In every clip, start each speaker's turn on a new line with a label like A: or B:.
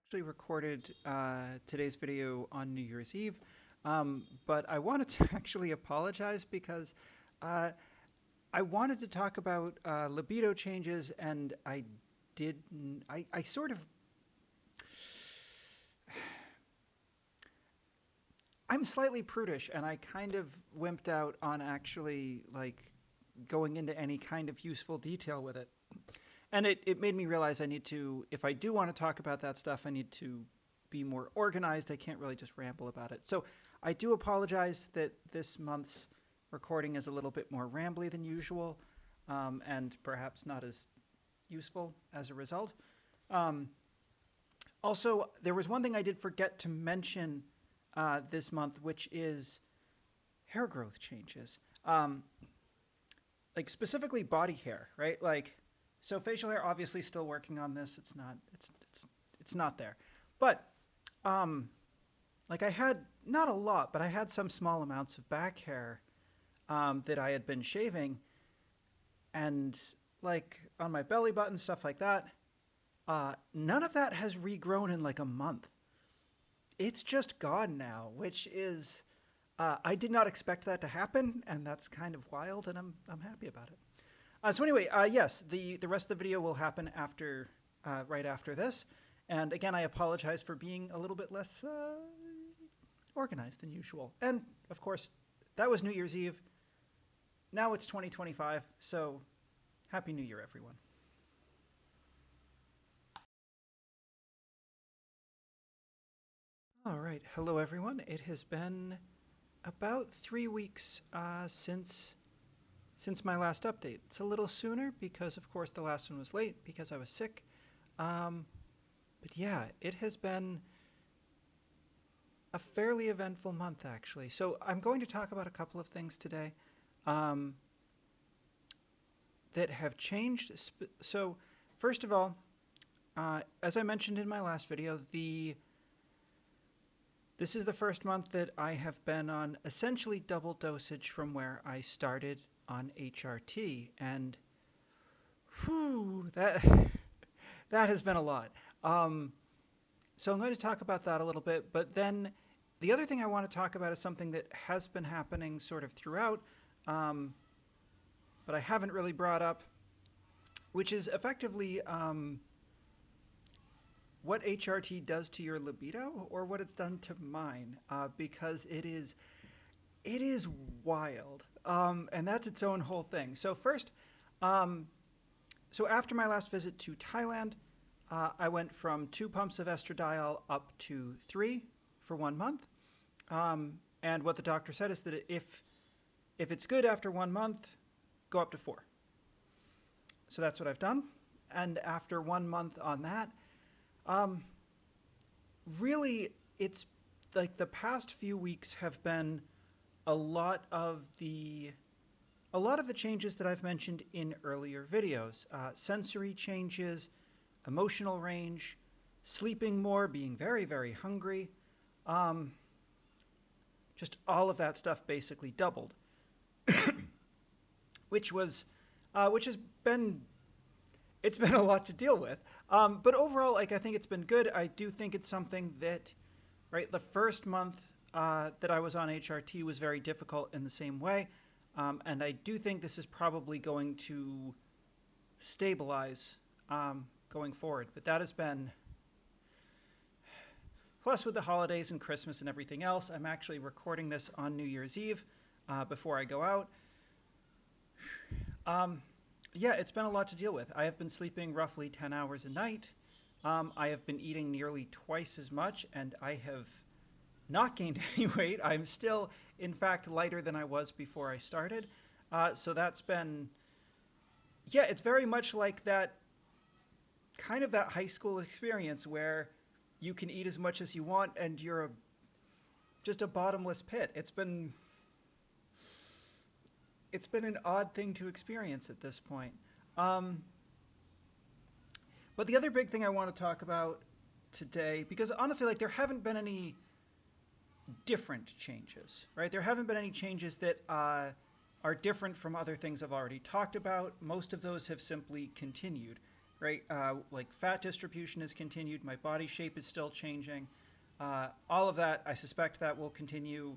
A: Actually recorded today's video on New Year's Eve, but I wanted to actually apologize because uh, I wanted to talk about libido changes, and I did. I sort of. I'm slightly prudish, and I kind of wimped out on actually going into any kind of useful detail with it. And it made me realize I need to, if I do want to talk about that stuff, I need to be more organized. I can't really just ramble about it. So I do apologize that this month's recording is a little bit more rambly than usual, and perhaps not as useful as a result. Um, Also, there was one thing I did forget to mention this month, which is hair growth changes. Like specifically body hair, right? So facial hair, obviously still working on this. It's not there, but um, I had not a lot, but I had some small amounts of back hair that I had been shaving, and like on my belly button, stuff like that. None of that has regrown in like a month. It's just gone now, which is I did not expect that to happen, and that's kind of wild, and I'm happy about it. So anyway, yes, the rest of the video will happen after right after this. And again, I apologize for being a little bit less organized than usual. And of course, that was New Year's Eve. Now it's 2025, so Happy New Year, everyone. All right, hello everyone. It has been about 3 weeks since my last update. It's a little sooner because, of course, the last one was late because I was sick. Um, but yeah, it has been a fairly eventful month, actually. So I'm going to talk about a couple of things today um, that have changed. So, first of all, as I mentioned in my last video, this is the first month that I have been on essentially double dosage from where I started on HRT, and whew, that has been a lot. Um, so I'm going to talk about that a little bit, but then the other thing I want to talk about is something that has been happening sort of throughout, um, but I haven't really brought up, which is effectively what HRT does to your libido, or what it's done to mine, because it is wild, and that's its own whole thing. So first, um, so after my last visit to Thailand, I went from 2 pumps of estradiol up to 3 for 1 month. And what the doctor said is that if it's good after 1 month, go up to 4. So that's what I've done. And after 1 month on that, um, really, it's like the past few weeks have been a lot of the a lot of the changes that I've mentioned in earlier videos. Sensory changes, emotional range, sleeping more, being very, very hungry. Um, just all of that stuff basically doubled, which has been it's been a lot to deal with. But overall, I think it's been good. I do think it's something that, right, the first month that I was on HRT was very difficult in the same way, and I do think this is probably going to stabilize going forward. But that has been, plus with the holidays and Christmas and everything else. I'm actually recording this on New Year's Eve before I go out. Um, yeah, it's been a lot to deal with. I have been sleeping roughly 10 hours a night. I have been eating nearly twice as much, and I have not gained any weight. I'm still, in fact, lighter than I was before I started. So that's been, yeah, it's very much like that kind of that high school experience where you can eat as much as you want and you're just a bottomless pit. It's been an odd thing to experience at this point. Um, but the other big thing I want to talk about today, because honestly, there haven't been any different changes, right? There haven't been any changes that are different from other things I've already talked about. Most of those have simply continued. right? Like fat distribution has continued, my body shape is still changing. All of that, I suspect that will continue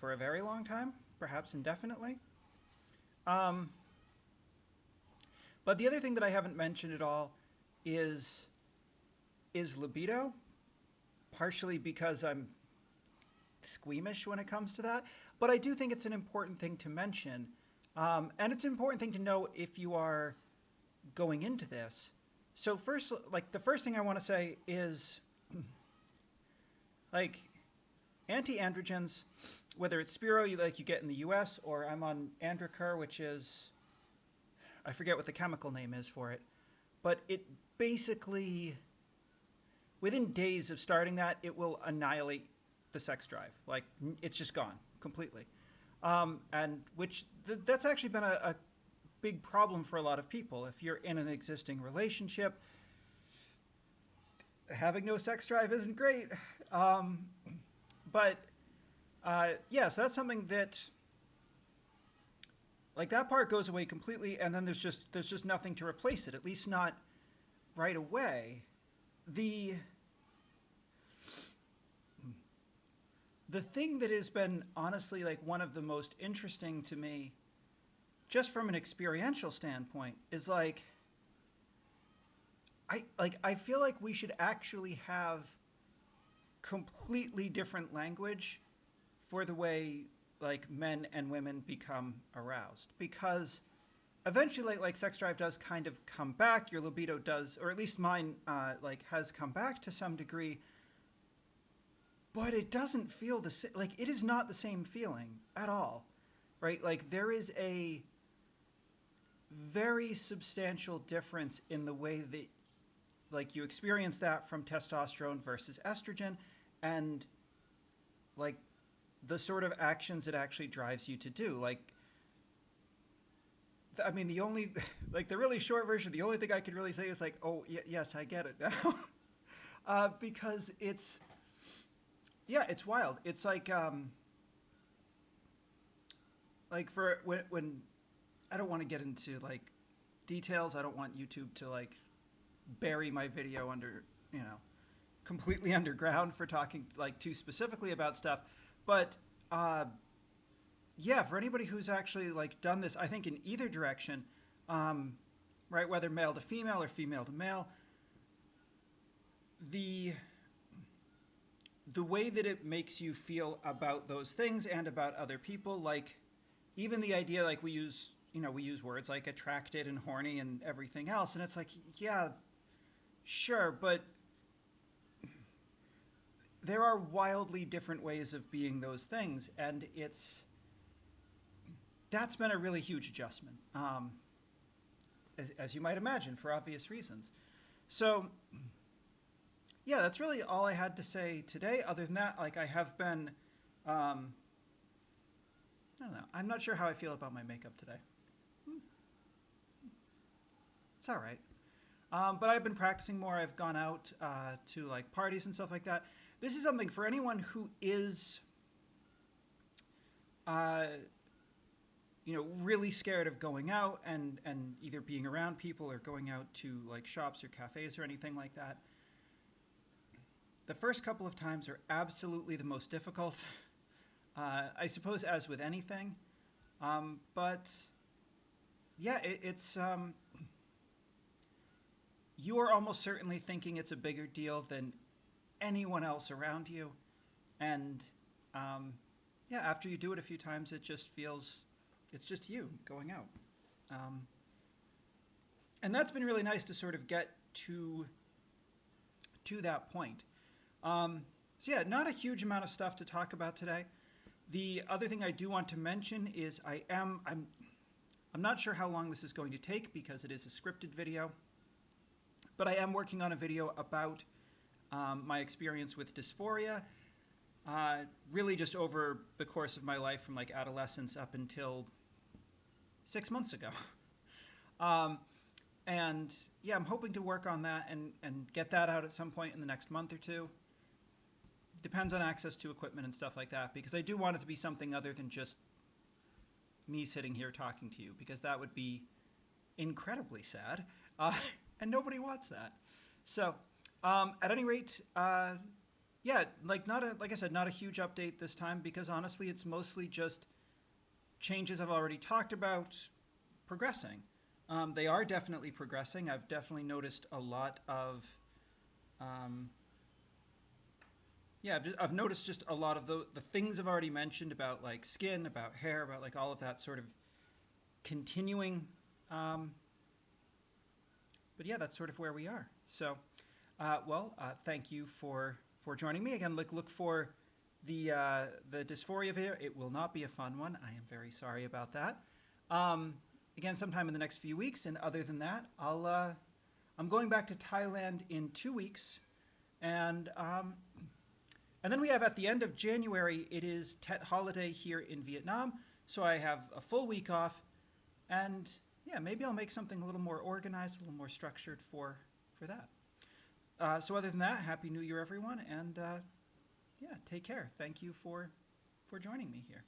A: for a very long time, perhaps indefinitely. Um, but the other thing that I haven't mentioned at all is is libido, partially because I'm squeamish when it comes to that. But I do think it's an important thing to mention, and it's an important thing to know if you are going into this. So first, like the first thing I want to say is, like anti-androgens, whether it's Spiro like you get in the U.S. or I'm on Androcur, which is I forget what the chemical name is for it, but it basically within days of starting that it will annihilate the sex drive. Like it's just gone completely, and that's actually been a big problem for a lot of people. If you're in an existing relationship, having no sex drive isn't great. Um, but yeah, so that's something that like that part goes away completely, and then there's just nothing to replace it. At least not right away. The the thing that has been honestly like one of the most interesting to me, just from an experiential standpoint, is I feel like we should actually have completely different language for the way like men and women become aroused because eventually like sex drive does kind of come back, your libido does, or at least mine like has come back to some degree, but it doesn't feel the same. Like it is not the same feeling at all, right? Like there is a very substantial difference in the way that like you experience that from testosterone versus estrogen, and like the sort of actions it actually drives you to do. Like, I mean, the only, like the really short version, the only thing I could really say is like, oh, yes, I get it now. Because it's, yeah, it's wild. It's like for when I don't want to get into like details. I don't want YouTube to like bury my video under, you know, completely underground for talking like too specifically about stuff. But uh, yeah, for anybody who's actually like done this, I think in either direction, um, right, whether male to female or female to male, the the way that it makes you feel about those things and about other people, like even the idea like we use words like attracted and horny and everything else, and it's like yeah, sure, but there are wildly different ways of being those things, and it's that's been a really huge adjustment, as you might imagine, for obvious reasons. So yeah, that's really all I had to say today. Other than that, like I have been, I don't know. I'm not sure how I feel about my makeup today. Hmm, it's all right. But I've been practicing more. I've gone out to like parties and stuff like that. This is something for anyone who is, uh, really scared of going out and either being around people or going out to like shops or cafes or anything like that. The first couple of times are absolutely the most difficult. I suppose, as with anything. But yeah, it's you are almost certainly thinking it's a bigger deal than anyone else around you, and um, yeah, after you do it a few times, it just feels it's just you going out, um, and that's been really nice to sort of get to that point. So yeah, not a huge amount of stuff to talk about today. The other thing I do want to mention is I'm not sure how long this is going to take because it is a scripted video, but I am working on a video about my experience with dysphoria, really just over the course of my life from like adolescence up until 6 months ago. Um, and yeah, I'm hoping to work on that and get that out at some point in the next month or two. Depends on access to equipment and stuff like that, because I do want it to be something other than just me sitting here talking to you, because that would be incredibly sad. Uh, and nobody wants that. So, at any rate, yeah, like not a like I said, not a huge update this time because honestly, it's mostly just changes I've already talked about progressing. They are definitely progressing. I've definitely noticed a lot of, um, yeah, I've noticed just a lot of the things I've already mentioned about like skin, about hair, about like all of that sort of continuing. Um, but yeah, that's sort of where we are. So, thank you for joining me again. Look for the dysphoria video. It will not be a fun one. I am very sorry about that. Um, Again, sometime in the next few weeks. And other than that, I'm going back to Thailand in 2 weeks, and and then we have at the end of January. It is Tet holiday here in Vietnam, so I have a full week off, and yeah, maybe I'll make something a little more organized, a little more structured for that. So other than that, Happy New Year, everyone, and yeah, take care. Thank you for joining me here.